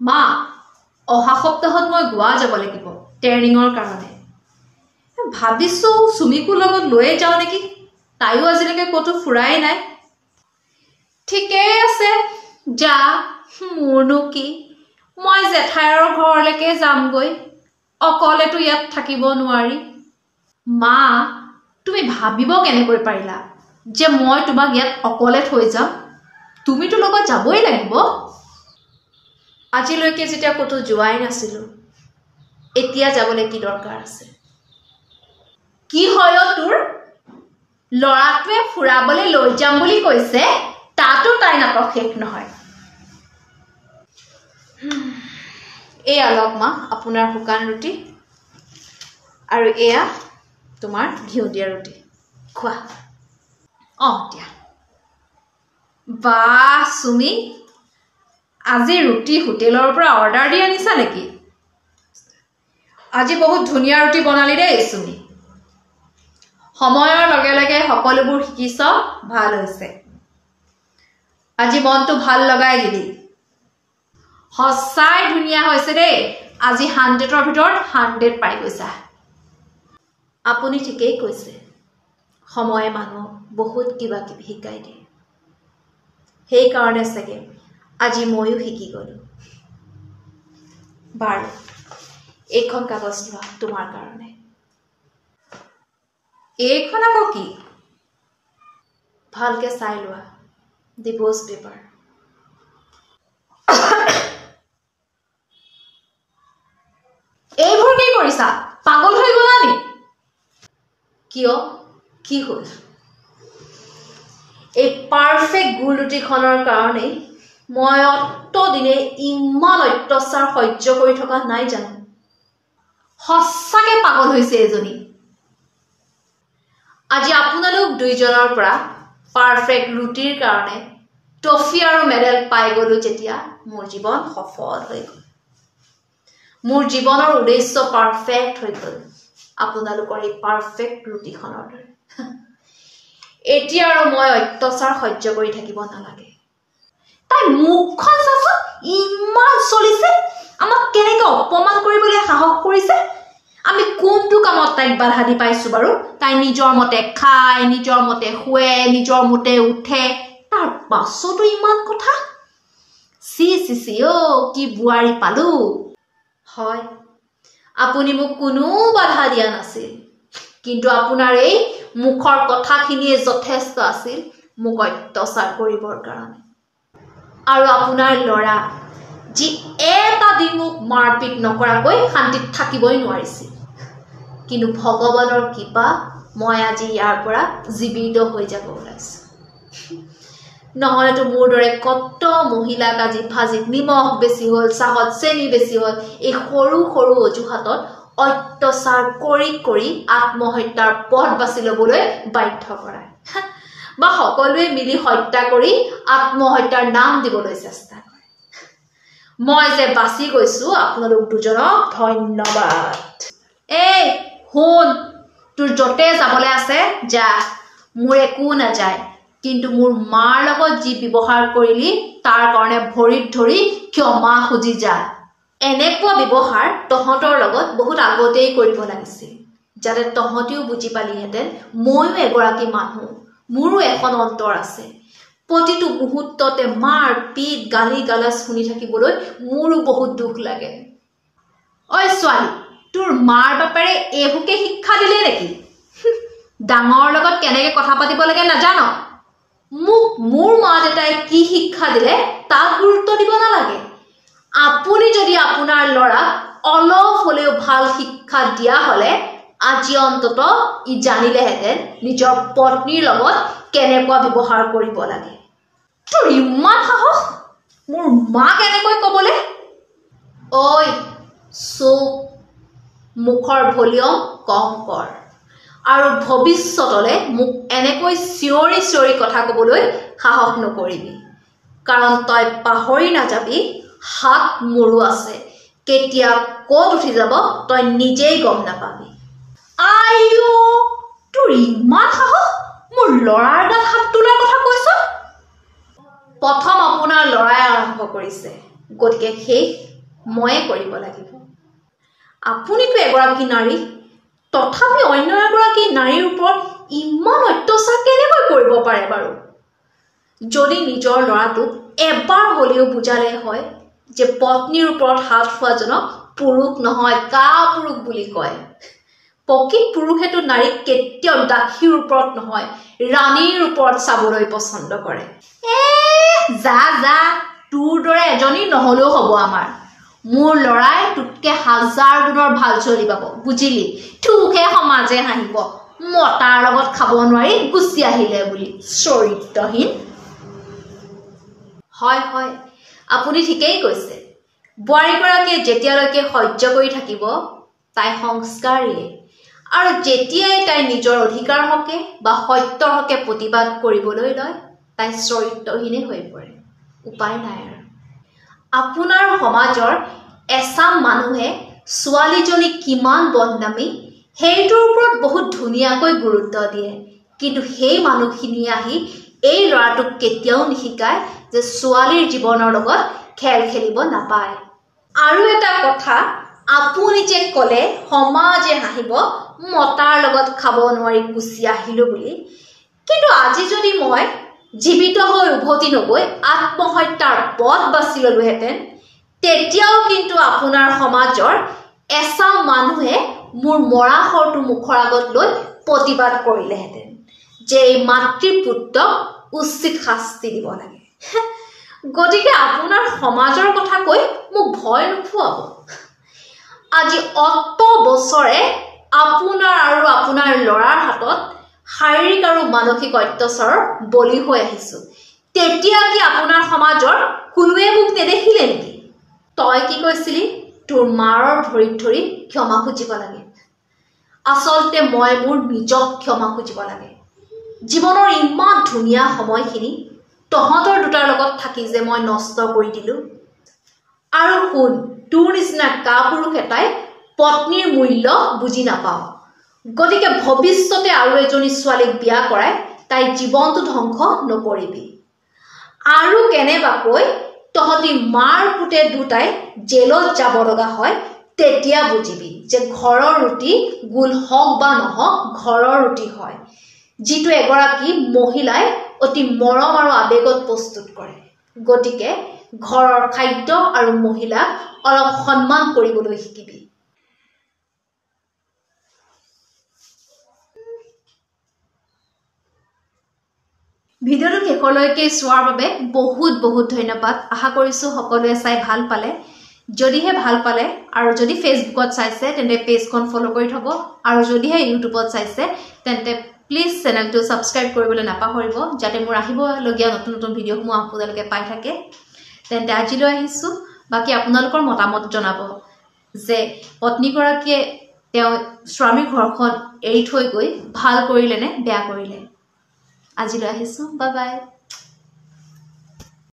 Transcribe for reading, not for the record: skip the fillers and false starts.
মা অহা সপ্তাহত মই গোৱা যাব লাগিব ট্ৰেইনিঙৰ কাৰণে ভাবিছো সুমিকো লগত লৈ যাও নেকি তাইও আজিলৈকে কতো ফুৰাই নাই ঠিকই আছে যা মোৰনো কি মই জেঠাইৰ ঘৰলৈকে যামগৈ অকলেতো ইয়াত থাকিব নোৱাৰি মা তুমি ভাবিব কেনেকৈ পাৰিলা যে মই তোমাক ইয়াত অকলে থৈ যাম তুমিতো লগত যাবই লাগিব আজিলৈকে যেতিয়া কতো যোৱাই নাছিলো এতিয়া যাবলৈ কি দৰকাৰ আছে কি হয় তোৰ লৰাটোৱে ফুৰাবলৈ লৈ যাম বুলি কৈছে তাতো তাই নাটক শেষ নহয় এয়া লওক মা আপোনাৰ শুকান ৰুটি আৰু এয়া তোমাৰ ঘিউ দিয়া ৰুটি খোৱা দিয়া বাহ সুমি আজি ৰুটি হোটেলৰ পৰা অৰ্ডাৰ দি আনিছা নেকি আজি বহুত ধুনীয়া ৰুটি বনালি দেই সুমি সময়ৰ লগে লগে সকলোবোৰ শিকিছ ভাল হৈছে আজি মনটো ভাল লগাই দিলি সঁচাই ধুনীয়া হৈছে দেই আজি 100ৰ ভিতৰত 100 পাই গৈছা আপুনি ঠিকই কৈছে সময়ে মানুহক বহুত কিবা কিবি শিকাই দিয়ে সেই কাৰণে চাগে আজি ময়ো শিকি গলো বাৰু এইখন কাগজ লোৱা তোমাৰ কাৰণে এইখন আকৌ কি ভালকে চাই লোৱা ডিভোৰ্স পেপাৰ এইবোৰ কি কৰিছা পাগল হৈ গলা নি কিয় কি হ'ল এই পাৰফেক্ট গুলুটিখনৰ কাৰণে মই অত দিনে ইমান অত্যাচাৰ সহ্য কৰি থকা নাই জানো সঁচাকে পাগল হৈছে এজনী আজি আপোনালোক দুইজনৰ পৰা পাৰফেক্ট ৰুটিৰ কাৰণে ট্ৰফি আৰু মেডেল পাই গলো যেতিয়া মোৰ জীৱন সফল হৈ গল মোৰ জীৱনৰ উদ্দেশ্য পাৰফেক্ট হৈ গল আপোনালোকৰ এই পাৰফেক্ট ৰুটিখনৰ দৰে এতিয়া আৰু মই অত্যাচাৰ সহ্য কৰি থাকিব নালাগে তাই মুখখন চাচোন ইমান চলিছে আমাক কেনেকৈ অপমান কৰিবলৈ সাহস কৰিছে আমি কোনটো কামত তাইক বাধা দি পাইছো বাৰু তাই নিজৰ মতে খায় নিজৰ মতে শুৱে নিজৰ মতে উঠে তাৰ পাছতো ইমান কথা চি চি চি কি বুৱাৰী পালো হয় আপুনি মোক কোনো বাধা দিয়া নাছিল কিন্তু আপোনাৰ এই মুখৰ কথাখিনিয়ে যথেষ্ট আছিল মোক অত্যাচাৰ কৰিবৰ কাৰণে আৰু আপোনাৰ ল'ৰা যি এটা দিন মোক মাৰপিট নকৰাকৈ শান্তিত থাকিবই নোৱাৰিছিল কিন্তু ভগৱানৰ কৃপা মই আজি ইয়াৰ পৰা জীৱিত হৈ যাব ওলাইছো নহলেতো মোৰ দৰে কত মহিলাক আজি ভাজিত নিমখ বেছি হ'ল চাহত চেনি বেছি হ'ল এই সৰু সৰু অজুহাতত অত্যাচাৰ কৰি কৰি আত্মহত্যাৰ পথ বাছি ল'বলৈ বাধ্য কৰায় বা সকলোৱে মিলি হত্যা কৰি আত্মহত্যাৰ নাম দিবলৈ চেষ্টা কৰে মই যে বাছি গৈছো আপোনালোক দুজনক ধন্যবাদ এই শুন তোৰ যতে যাবলৈ আছে যা মোৰ একো নাযায় কিন্তু মোৰ মাৰ লগত যি ব্যৱহাৰ কৰিলি তাৰ কাৰণে ভৰিত ধৰি ক্ষমা খুজি যা এনেকুৱা ব্যৱহাৰ তহঁতৰ লগত বহুত আগতেই কৰিব লাগিছিল যাতে তহঁতিও বুজি পালিহেঁতেন ময়ো এগৰাকী মানুহ মোৰো এখন অন্তৰ আছে প্ৰতিটো মুহূৰ্ততে মাৰ পিট গালি গালাজ শুনি থাকিবলৈ মোৰো বহুত দুখ লাগে ঐ ছোৱালী তোৰ মাৰ বাপেৰে এইবোকে শিক্ষা দিলে নেকি ডাঙৰ লগত কেনেকৈ কথা পাতিব লাগে নাজানো মোক মোৰ মা দেউতাই কি শিক্ষা দিলে তাক গুৰুত্ব দিব নালাগে আপুনি যদি আপোনাৰ ল'ৰা অলপ হলেও ভাল শিক্ষা দিয়া হলে আজি অন্তত ই জানিলেহেঁতেন নিজৰ পত্নীৰ লগত কেনেকুৱা ব্যৱহাৰ কৰিব লাগে তোৰ ইমান সাহস মোৰ মা কেনেকৈ কবলে ঐ মুখৰ ভলিউম কম কৰ আৰু ভৱিষ্যতলে মোক এনেকৈ চিঞৰি চিঞৰি কথা কবলৈ সাহস নকৰিবি কাৰণ তই পাহৰি নাযাবি হাত মোৰো আছে কেতিয়া ক'ত উঠি যাব তই নিজেই গম নাপাবি আইও তোৰ ইমান সাহস মোৰ ল'ৰাৰ গাত হাত তোলাৰ কথা কৈছ প্ৰথম আপোনাৰ ল'ৰাই আৰম্ভ কৰিছে গতিকে সেই ময়ে কৰিব লাগিব আপুনিতো এগৰাকী নাৰী তথাপি অন্য এগৰাকী নাৰীৰ ওপৰত ইমান অত্যাচাৰ কেনেকৈ কৰিব পাৰে বাৰু যদি নিজৰ ল'ৰাটোক এবাৰ হ'লেও বুজালে হয় যে পত্নীৰ ওপৰত হাত ফুৱাজনক পুৰুষ নহয় কাপুৰুষ বুলি কয় পকি পুৰুষেতো নাৰীক কেতিয়াও দাসীৰ ওপৰত নহয় ৰাণীৰ ওপৰত চাবলৈ পছন্দ কৰে যা যা তোৰ দৰে এজনী নহলেও হ'ব আমাৰ মোৰ লৰাই তোতকে 1000 গুণৰ ভাল চলি পাব বুজিলি তোকে সমাজে হাঁহিব মতাৰ লগত খাব নোৱাৰি গুচি আহিলে বুলি চৰিত্ৰহীন হয় হয় আপুনি ঠিকেই কৈছে বোৱাৰীগৰাকীয়ে যেতিয়ালৈকে সহ্য কৰি থাকিব তাই সংস্কাৰীয়ে আৰু যেতিয়াই তাই নিজৰ অধিকাৰ হকে বা সত্যৰ হকে প্ৰতিবাদ কৰিবলৈ লয় তাই চৰিত্ৰহীনে হৈ পৰে উপায় নাই আৰু আপোনাৰ সমাজৰ এছাম মানুহে ছোৱালীজনী কিমান বদনামী সেইটোৰ ওপৰত বহুত ধুনীয়াকৈ গুৰুত্ব দিয়ে কিন্তু সেই মানুহখিনি আহি এই ল'ৰাটোক কেতিয়াও নিশিকায় যে ছোৱালীৰ জীৱনৰ লগত খেল খেলিব নাপায় আৰু এটা কথা আপুনি যে ক'লে সমাজে হাঁহিব মতাৰ লগত খাব নোৱাৰি গুচি আহিলো বুলি কিন্তু আজি যদি মই জীৱিত হৈ উভতি নগৈ আত্মহত্যাৰ পথ বাছি ললোহেঁতেন তেতিয়াও কিন্তু আপোনাৰ সমাজৰ এছাম মানুহে মোৰ মৰা শৰটো মুখৰ আগত লৈ প্ৰতিবাদ কৰিলেহেঁতেন যে এই মাতৃপুত্ৰক উচিত শাস্তি দিব লাগে গতিকে আপোনাৰ সমাজৰ কথা কৈ মোক ভয় নুখুৱাব আজি অত বছৰে আপোনাৰ আৰু আপোনাৰ ল'ৰাৰ হাতত শাৰীৰিক আৰু মানসিক অত্যাচাৰৰ বলি হৈ আহিছো তেতিয়া কি আপোনাৰ সমাজৰ কোনোৱে মোক নেদেখিলে নেকি তই কি কৈছিলি তোৰ মাৰৰ ভৰিত ধৰি ক্ষমা খুজিব লাগে আচলতে মই মোৰ নিজক ক্ষমা খুজিব লাগে জীৱনৰ ইমান ধুনীয়া সময়খিনি তহঁতৰ দুটাৰ লগত থাকি যে মই নষ্ট কৰি দিলো আৰু শুন তোৰ নিচিনা কাপুৰুষ এটাই পত্নীৰ মূল্য বুজি নাপাও গতিকে ভৱিষ্যতে আৰু এজনী ছোৱালীক বিয়া কৰাই তাই জীৱনটো ধ্বংস নকৰিবি আৰু কেনেবাকৈ তহঁতি মাৰ পুতে দুটাই জেলত যাব লগা হয় তেতিয়া বুজিবি যে ঘৰৰ ৰুটি গোল হওক বা নহওক ঘৰৰ ৰুটি হয় যিটো এগৰাকী মহিলাই অতি মৰম আৰু আবেগত প্ৰস্তুত কৰে গতিকে ঘৰৰ খাদ্য আৰু মহিলাক অলপ সন্মান কৰিবলৈ শিকিবি ভিডিঅ'টো শেষলৈকে চোৱাৰ বাবে বহুত বহুত ধন্যবাদ আশা কৰিছো সকলোৱে চাই ভাল পালে যদিহে ভাল পালে আৰু যদি ফেচবুকত চাইছে তেন্তে পেজখন ফলো কৰি থব আৰু যদিহে ইউটিউবত চাইছে তেন্তে প্লিজ চেনেলটো সাবস্ক্ৰাইব কৰিবলৈ নাপাহৰিব যাতে মোৰ আহিবলগীয়া নতুন নতুন ভিডিঅ'সমূহ আপোনালোকে পাই থাকে তেন্তে আজিলৈ আহিছো বাকি আপোনালোকৰ মতামত জনাব যে পত্নীগৰাকীয়ে তেওঁ স্বামীৰ ঘৰখন এৰি থৈ গৈ ভাল কৰিলে নে বেয়া কৰিলে আজিলৈ আহিছো বাই বাই